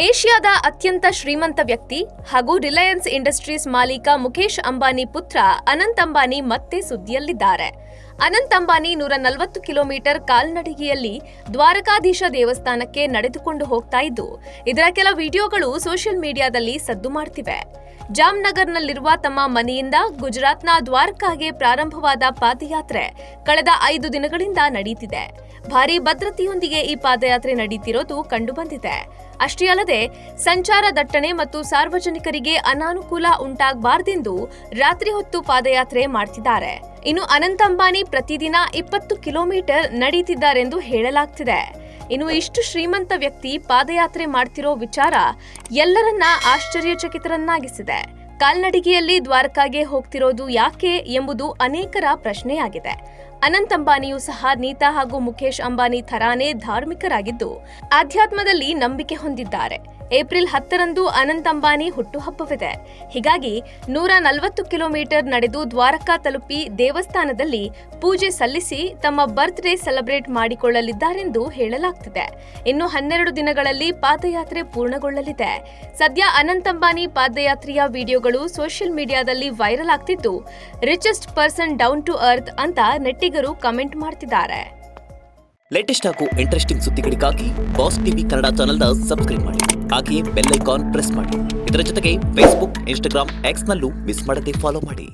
ಏಷ್ಯಾದ ಅತ್ಯಂತ ಶ್ರೀಮಂತ ವ್ಯಕ್ತಿ ಹಾಗೂ ರಿಲಯನ್ಸ್ ಇಂಡಸ್ಟ್ರೀಸ್ ಮಾಲೀಕ ಮುಖೇಶ್ ಅಂಬಾನಿ ಪುತ್ರ ಅನಂತ್ ಅಂಬಾನಿ ಮತ್ತೆ ಸುದ್ದಿಯಲ್ಲಿದ್ದಾರೆ. ಅನಂತ್ ಅಂಬಾನಿ 140 ಕಿಲೋಮೀಟರ್ ಕಾಲ್ನಡಿಗೆಯಲ್ಲಿ ದ್ವಾರಕಾಧೀಶ ದೇವಸ್ಥಾನಕ್ಕೆ ನಡೆದುಕೊಂಡು ಹೋಗ್ತಾ ಇದ್ದು, ಇದರ ಕೆಲ ವಿಡಿಯೋಗಳು ಸೋಷಿಯಲ್ ಮೀಡಿಯಾದಲ್ಲಿ ಸದ್ದು ಮಾಡ್ತಿವೆ. ಜಾಮ್ನಗರ್ನಲ್ಲಿರುವ ತಮ್ಮ ಮನೆಯಿಂದ ಗುಜರಾತ್ನ ದ್ವಾರಕಾಗೆ ಪ್ರಾರಂಭವಾದ ಪಾದಯಾತ್ರೆ ಕಳೆದ 5 ದಿನಗಳಿಂದ ನಡೆಯುತ್ತಿದೆ. ಭಾರೀ ಭದ್ರತೆಯೊಂದಿಗೆ ಈ ಪಾದಯಾತ್ರೆ ನಡೆಯುತ್ತಿರೋದು ಕಂಡುಬಂದಿದೆ. ಅಷ್ಟೇ ಅಲ್ಲದೆ ಸಂಚಾರ ದಟ್ಟಣೆ ಮತ್ತು ಸಾರ್ವಜನಿಕರಿಗೆ ಅನಾನುಕೂಲ ಉಂಟಾಗಬಾರದೆಂದು ರಾತ್ರಿ ಹೊತ್ತು ಪಾದಯಾತ್ರೆ ಮಾಡ್ತಿದ್ದಾರೆ. ಇನ್ನು ಅನಂತ್ ಅಂಬಾನಿ ಪ್ರತಿದಿನ 20 ಕಿಲೋಮೀಟರ್ ನಡೆಯುತ್ತಿದ್ದಾರೆಂದು ಹೇಳಲಾಗ್ತಿದೆ. ಇನ್ನು ಇಷ್ಟು ಶ್ರೀಮಂತ ವ್ಯಕ್ತಿ ಪಾದಯಾತ್ರೆ ಮಾಡ್ತಿರೋ ವಿಚಾರ ಎಲ್ಲರನ್ನ ಆಶ್ಚರ್ಯಚಕಿತರನ್ನಾಗಿಸಿದೆ. ಕಾಲ್ನಡಿಗೆಯಲ್ಲಿ ದ್ವಾರಕಾಗೆ ಹೋಗ್ತಿರೋದು ಯಾಕೆ ಎಂಬುದು ಅನೇಕರ ಪ್ರಶ್ನೆಯಾಗಿದೆ. ಅನಂತ್ ಅಂಬಾನಿಯೂ ಸಹ ನೀತಾ ಹಾಗೂ ಮುಖೇಶ್ ಅಂಬಾನಿ ಥರಾನೇ ಧಾರ್ಮಿಕರಾಗಿದ್ದು ಆಧ್ಯಾತ್ಮದಲ್ಲಿ ನಂಬಿಕೆ ಹೊಂದಿದ್ದಾರೆ. ಏಪ್ರಿಲ್ 10ರಂದು ಅನಂತ್ ಅಂಬಾನಿ ಹುಟ್ಟುಹಬ್ಬವಿದೆ. ಹೀಗಾಗಿ 140 ಕಿಲೋಮೀಟರ್ ನಡೆದು ದ್ವಾರಕಾ ತಲುಪಿ ದೇವಸ್ಥಾನದಲ್ಲಿ ಪೂಜೆ ಸಲ್ಲಿಸಿ ತಮ್ಮ ಬರ್ತ್ಡೇ ಸೆಲೆಬ್ರೇಟ್ ಮಾಡಿಕೊಳ್ಳಲಿದ್ದಾರೆಂದು ಹೇಳಲಾಗ್ತಿದೆ. ಇನ್ನು 12 ದಿನಗಳಲ್ಲಿ ಪಾದಯಾತ್ರೆ ಪೂರ್ಣಗೊಳ್ಳಲಿದೆ. ಸದ್ಯ ಅನಂತ್ ಅಂಬಾನಿ ಪಾದಯಾತ್ರೆಯ ವಿಡಿಯೋಗಳು ಸೋಷಿಯಲ್ ಮೀಡಿಯಾದಲ್ಲಿ ವೈರಲ್ ಆಗ್ತಿದ್ದು, richest person down to earth ಅಂತ ನೆಟ್ಟಿಗರು ಕಮೆಂಟ್ ಮಾಡ್ತಿದ್ದಾರೆ. ಲೇಟೆಸ್ಟ್ ಹಾಗೂ ಇಂಟ್ರೆಸ್ಟಿಂಗ್ ಸುದ್ದಿಗಳಿಗಾಗಿ ಬಾಸ್ ಟಿವಿ ಕನ್ನಡ ಚಾನೆಲ್ನ ಸಬ್ಸ್ಕ್ರೈಬ್ ಮಾಡಿ. ಹಾಗೆಯೇ ಬೆಲ್ ಐಕಾನ್ ಪ್ರೆಸ್ ಮಾಡಿ. ಇದರ ಜೊತೆಗೆ ಫೇಸ್ಬುಕ್, ಇನ್ಸ್ಟಾಗ್ರಾಮ್, ಎಕ್ಸ್ನಲ್ಲೂ ಮಿಸ್ ಮಾಡದೆ ಫಾಲೋ ಮಾಡಿ.